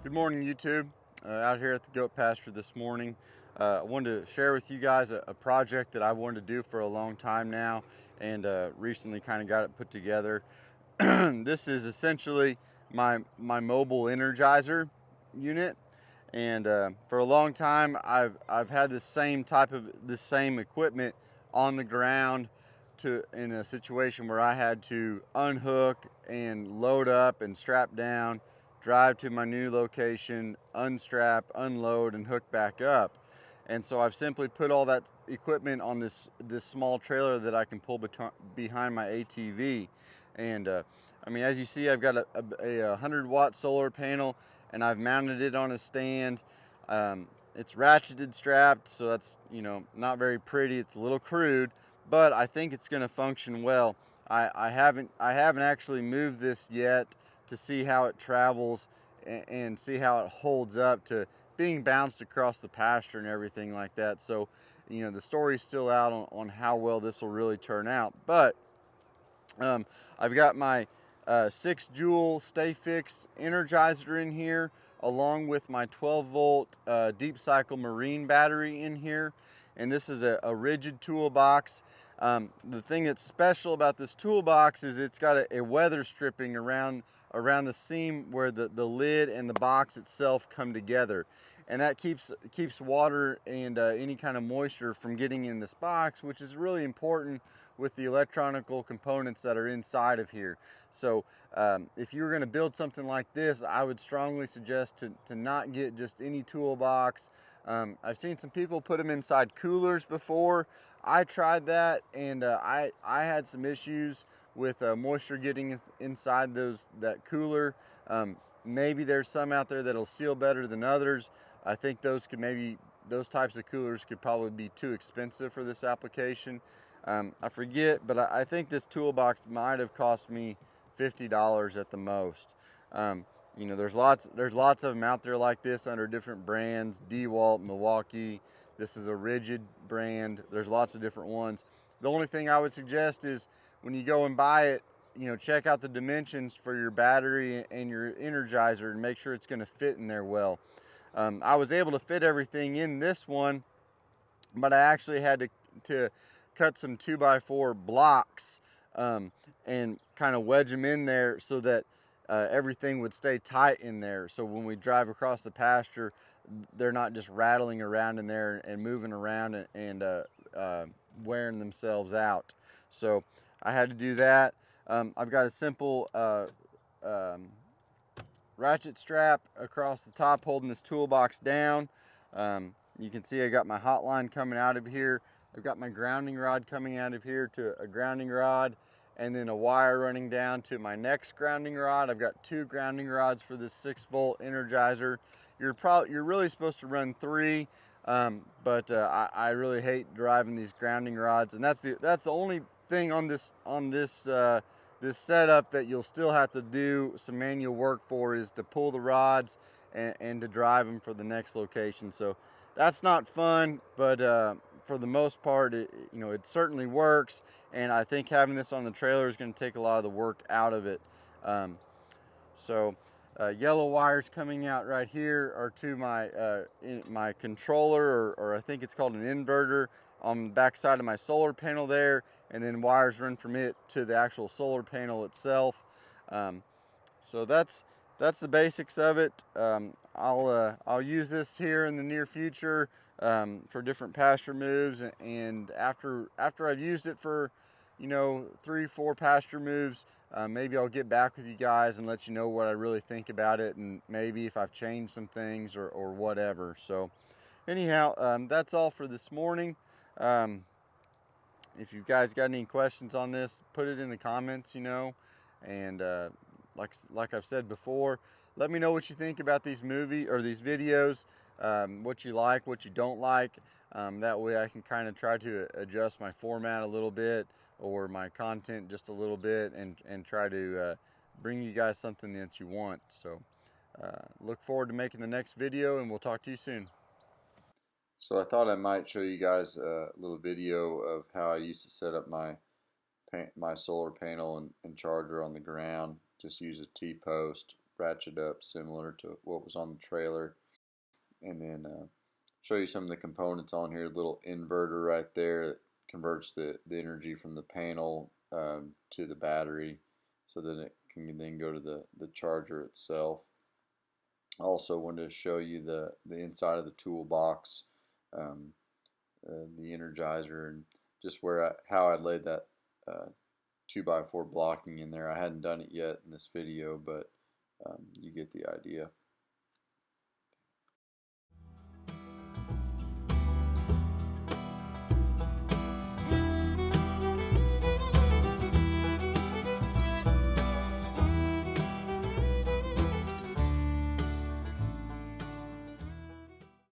Good morning, YouTube. Out here at the goat pasture this morning. I wanted to share with you guys a project that I wanted to do for a long time now, and recently kind of got it put together. This is essentially my mobile Energizer unit, and for a long time I've had this same equipment on the ground in a situation where I had to unhook and load up and strap down, drive to my new location, unstrap, unload, and hook back up. And so I've simply put all that equipment on this small trailer that I can pull behind my ATV. And I mean, as you see, I've got a 100-watt solar panel, and I've mounted it on a stand. It's ratcheted strapped, so that's, not very pretty. It's a little crude, but I think it's going to function well. I haven't actually moved this yet to see how it travels and see how it holds up to being bounced across the pasture and everything like that. So, the story's still out on how well this will really turn out. But I've got my 6 joule Stay Fix Energizer in here, along with my 12-volt deep cycle marine battery in here. And this is a rigid toolbox. The thing that's special about this toolbox is it's got a weather stripping around the seam where the lid and the box itself come together, and that keeps water and any kind of moisture from getting in this box, which is really important with the electronical components that are inside of here. So if you're going to build something like this, I would strongly suggest to not get just any toolbox. I've seen some people put them inside coolers before. I tried that, and I had some issues with moisture getting inside that cooler. Maybe there's some out there that'll seal better than others. I think those types of coolers could probably be too expensive for this application. I forget, but I think this toolbox might have cost me $50 at the most. There's lots of them out there like this under different brands: DeWalt, Milwaukee. This is a rigid brand. There's lots of different ones. The only thing I would suggest is when you go and buy it, check out the dimensions for your battery and your Energizer and make sure it's going to fit in there well. I was able to fit everything in this one, but I actually had to cut some 2x4 blocks and kind of wedge them in there so that everything would stay tight in there. So when we drive across the pasture, they're not just rattling around in there and moving around and wearing themselves out. So I had to do that. I've got a simple ratchet strap across the top holding this toolbox down. You can see I got my hotline coming out of here. I've got my grounding rod coming out of here to a grounding rod, and then a wire running down to my next grounding rod. I've got 2 grounding rods for this 6-volt Energizer. You're really supposed to run 3, but I really hate driving these grounding rods, and that's the only thing on this setup that you'll still have to do some manual work for, is to pull the rods and to drive them for the next location. So that's not fun, but for the most part, it certainly works, and I think having this on the trailer is going to take a lot of the work out of it. Yellow wires coming out right here are to my controller, or I think it's called an inverter, on the back side of my solar panel there, and then wires run from it to the actual solar panel itself. So that's the basics of it. I'll use this here in the near future for different pasture moves, and after I've used it for 3-4 pasture moves, maybe I'll get back with you guys and let you know what I really think about it, and maybe if I've changed some things or whatever. So anyhow, that's all for this morning. If you guys got any questions on this, put it in the comments, and like I've said before, let me know what you think about these videos, what you like, what you don't like. That way I can kind of try to adjust my format a little bit, or my content just a little bit, and try to bring you guys something that you want. So look forward to making the next video, and we'll talk to you soon. So I thought I might show you guys a little video of how I used to set up my solar panel and charger on the ground. Just use a T-post, ratchet up similar to what was on the trailer. And then show you some of the components on here. Little inverter right there that converts the energy from the panel to the battery, so that it can then go to the charger itself. I also wanted to show you the inside of the toolbox, um, the Energizer, and just how I laid that 2x4 blocking in there. I hadn't done it yet in this video, but you get the idea.